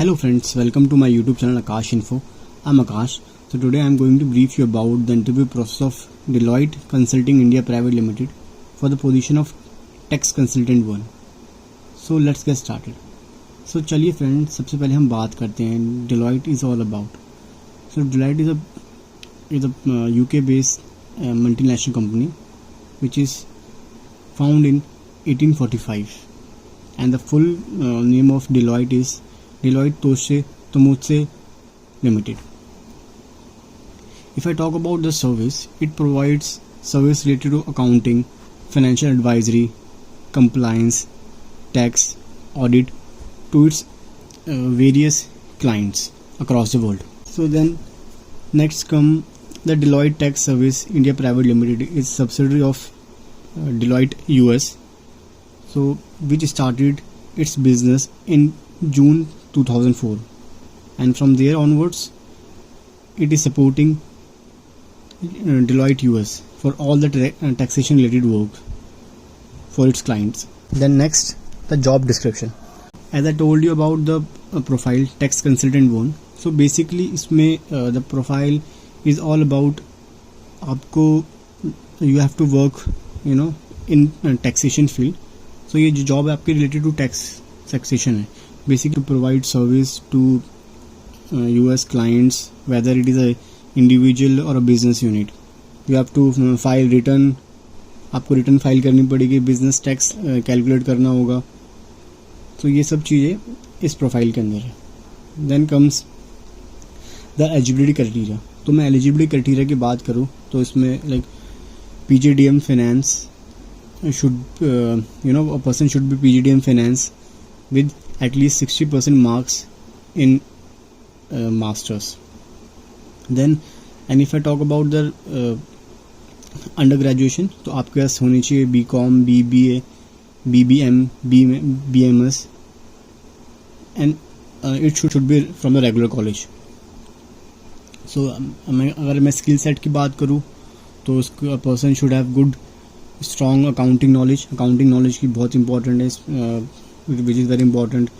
Hello friends, welcome to my YouTube channel Akash Info. I'm Akash. So today I'm going to brief you about the interview process of Deloitte Consulting India Private Limited for the position of Tax Consultant 1. So let's get started. So चलिए friends, सबसे पहले हम बात करते हैं Deloitte is all about. So Deloitte is a UK based multinational company which is found in 1845 and the full name of Deloitte is Deloitte Touche Tohmatsu Limited. If I talk about the service, it provides service related to accounting, financial advisory, compliance, tax, audit to its various clients across the world. So then next come the Deloitte Tax Service India Private Limited is subsidiary of Deloitte US. So which started its business in June 2004 and from there onwards it is supporting Deloitte US for all the taxation related work for its clients. Then next, the job description. As I told you about the profile tax consultant 1, so basically इसमें the profile is all about आपको you have to work in taxation field. So ये जो job है आपके related to taxation है. Basically to provide service to US clients, whether it is a individual or a business unit. You have to file return, आपको return file करनी पड़ेगी, business tax calculate करना होगा. तो ये सब चीज़ें इस प्रोफाइल के अंदर है. Then comes the eligibility criteria. तो मैं एलिजिबिलिटी क्राइटेरिया की बात करूँ तो इसमें like PGDM finance should a person should be PGDM finance with at least 60% marks in masters. Then and if I talk about the under graduation तो आपके पास होनी चाहिए BCom, BBA, BBM, BMS and it should be from the regular college. So अगर मैं skill set की बात करूँ तो उसका person should have good strong accounting knowledge की बहुत इंपॉर्टेंट है, which is very important.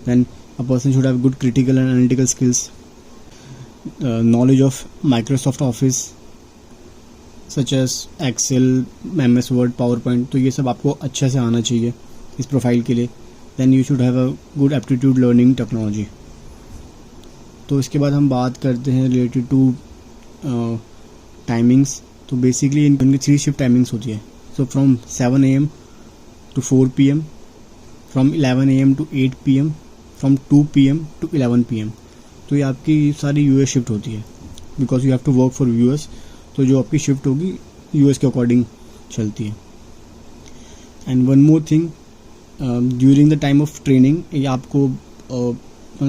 Then a person should have good critical and analytical skills, knowledge of Microsoft Office such as Excel, MS Word, PowerPoint. तो ये सब आपको अच्छे से आना चाहिए इस प्रोफाइल के लिए. Then you should have a good aptitude learning technology. तो इसके बाद हम बात करते हैं related to timings. तो बेसिकली इनकी 3 शिफ्ट टाइमिंग्स होती है. So from 7 AM to 4 PM, from 11 AM to 8 PM, from 2 PM to 11 PM. तो ये आपकी सारी US शिफ्ट होती है because you have to work for US. तो जो आपकी शिफ्ट होगी US के अकॉर्डिंग चलती है. And one more thing, during the time of training ये आपको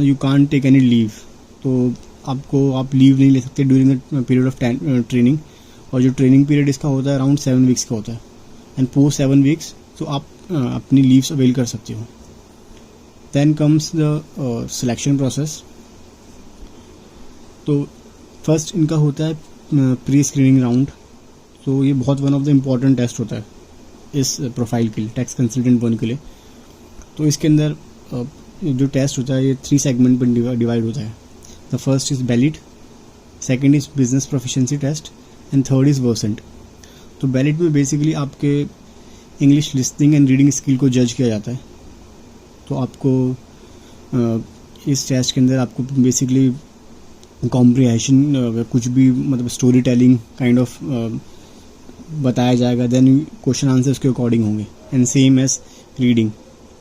you can't take any leave. तो आप लीव नहीं ले सकते during the period of training. और जो ट्रेनिंग पीरियड इसका होता है अराउंड 7 वीक्स का होता है. एंड पोस्ट 7 वीक्स तो आप अपनी लीव्स अवेल कर सकते हो. Then comes the selection process. तो फर्स्ट इनका होता है प्री स्क्रीनिंग राउंड. तो ये बहुत one of the important test होता है इस प्रोफाइल के लिए, टैक्स कंसल्टेंट 1 के लिए. तो इसके अंदर जो टेस्ट होता है ये 3 सेगमेंट पर डिवाइड होता है. द फर्स्ट इज़ बैलिट, second is business proficiency test and third is Versant. तो बैलिट में बेसिकली आपके English listening and reading skill को जज किया जाता है. तो आपको इस टेस्ट के अंदर आपको बेसिकली कॉम्प्रिहेंशन कुछ भी मतलब स्टोरी टेलिंग काइंड ऑफ बताया जाएगा. देन क्वेश्चन आंसर उसके अकॉर्डिंग होंगे. एंड सेम एज रीडिंग,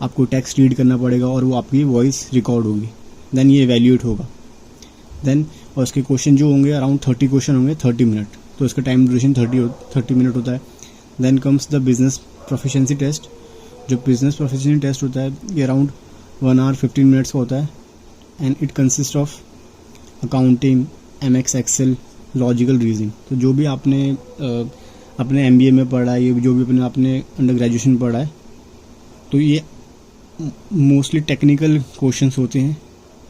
आपको टेक्स्ट रीड करना पड़ेगा और वो आपकी वॉइस रिकॉर्ड होगी. देन ये एवेल्यूएट होगा. देन और उसके क्वेश्चन जो होंगे अराउंड 30 क्वेश्चन होंगे 30 मिनट. तो इसका टाइम ड्यूरेशन 30 मिनट होता है. Then comes the business proficiency test. जो बिजनेस प्रोफिशिएंसी टेस्ट होता है ये अराउंड 1 hour 15 minutes का होता है. And it consist of accounting, MX Excel, logical reasoning. तो जो भी आपने अपने MBA में पढ़ा है, ये जो भी आपने अंडर ग्रेजुएशन पढ़ा है, तो ये मोस्टली टेक्निकल क्वेश्चंस होते हैं,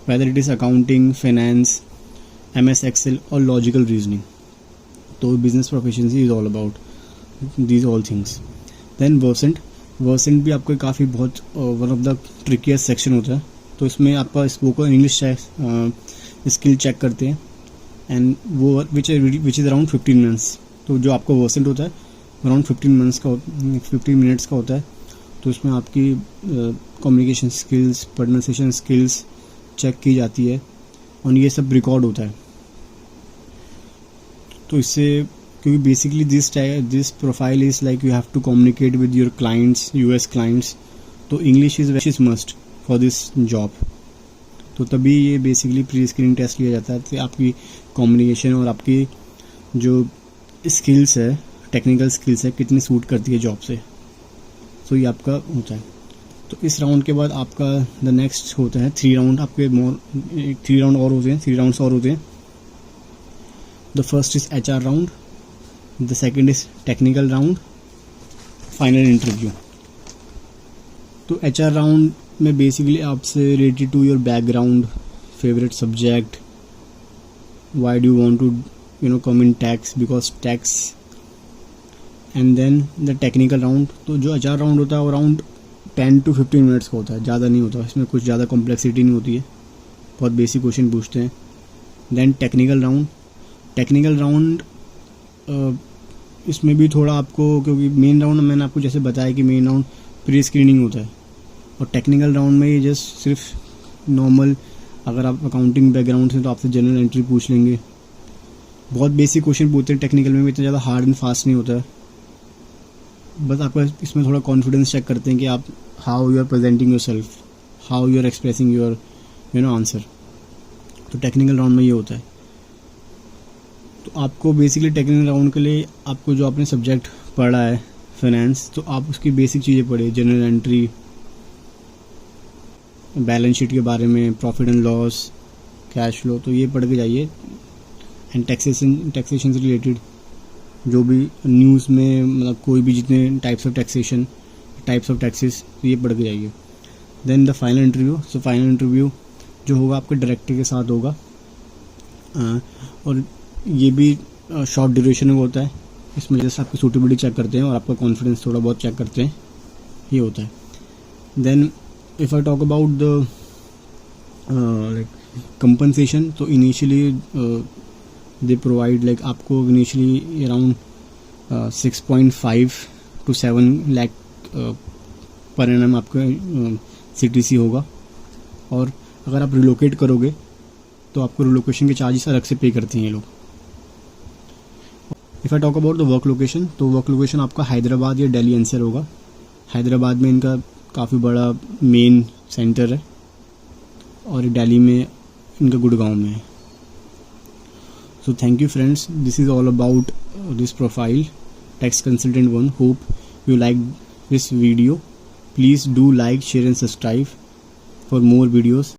whether it is accounting, finance, MS Excel और लॉजिकल रीजनिंग. तो business proficiency is all about these all things. Then Versant भी आपको काफ़ी बहुत one of the trickiest section होता है. तो इसमें आपका स्पोकन इंग्लिश स्किल चेक करते हैं, एंड वो विच इज़ अराउंड 15 मिनट्स। तो जो आपका वर्सेंट होता है अराउंड 15 मिनट्स का होता है। तो इसमें आपकी communication skills, pronunciation skills check की जाती है और ये सब रिकॉर्ड होता है। तो इससे, क्योंकि basically this profile is like you have to communicate with your clients, US clients, तो English is must for this job. तो तभी ये बेसिकली प्री स्क्रीनिंग टेस्ट लिया जाता है कि आपकी कम्युनिकेशन और आपकी जो स्किल्स है, टेक्निकल स्किल्स है, कितनी सूट करती है जॉब से। तो ये आपका होता है। तो इस राउंड के बाद आपका द नेक्स्ट होता है 3 राउंड। आपके 3 राउंड और होते हैं, 3 राउंड्स और होते हैं। The first is HR round, the second is technical round, final interview. तो HR राउंड में बेसिकली आपसे related to your background, favourite subject, why do you want to come in tax, because tax, and then the technical round. तो जो HR round होता है वो around 10 to 15 minutes का होता है, ज़्यादा नहीं होता, इसमें कुछ ज़्यादा कॉम्प्लेक्सिटी नहीं होती है, बहुत बेसिक क्वेश्चन पूछते हैं। देन टेक्निकल राउंड इसमें भी थोड़ा आपको, क्योंकि मेन राउंड मैंने आपको जैसे बताया कि मेन राउंड प्री स्क्रीनिंग होता है, और टेक्निकल राउंड में ये जस्ट सिर्फ नॉर्मल, अगर आप अकाउंटिंग बैकग्राउंड से तो आपसे जनरल एंट्री पूछ लेंगे। बहुत बेसिक क्वेश्चन पूछते हैं टेक्निकल में, इतना ज़्यादा हार्ड एंड फास्ट नहीं होता है। बस आपका इसमें थोड़ा कॉन्फिडेंस चेक करते हैं कि आप how you are presenting your self, how you are expressing your answer. तो टेक्निकल राउंड में ये होता है। तो आपको बेसिकली टेक्निकल राउंड के लिए आपको जो आपने सब्जेक्ट पढ़ा है फाइनेंस, तो आप उसकी बेसिक चीज़ें पढ़िए, जनरल एंट्री, बैलेंस शीट के बारे में, profit and loss, cash flow, तो ये पढ़ के जाइए। एंड टैक्सेशन से रिलेटेड जो भी न्यूज़ में, मतलब कोई भी जितने टाइप्स ऑफ टैक्सेस, तो ये पढ़ के जाइए। Then the final interview. So final interview जो होगा आपके डायरेक्टर के साथ होगा, और ये भी शॉर्ट ड्यूरेशन में होता है। इसमें जैसे आपकी सूटेबिलिटी चेक करते हैं और आपका कॉन्फिडेंस थोड़ा बहुत चेक करते हैं, ये होता है। Then if I talk about the like compensation, तो इनिशियली दे प्रोवाइड लाइक आपको initially around 6.5 to 7 lakh per annum आपका CTC होगा। और अगर आप रिलोकेट करोगे तो आपको रिलोकेशन के चार्जेस अलग से पे करते हैं ये लोग। If I talk about the work location, तो वर्क लोकेशन आपका हैदराबाद या दिल्ली एनसीआर होगा। हैदराबाद में इनका काफ़ी बड़ा मेन सेंटर है, और दिल्ली में इनका गुड़गांव में है। So thank you friends, this is all about this profile, tax consultant 1. Hope you like this video. Please do like, share and subscribe for more videos.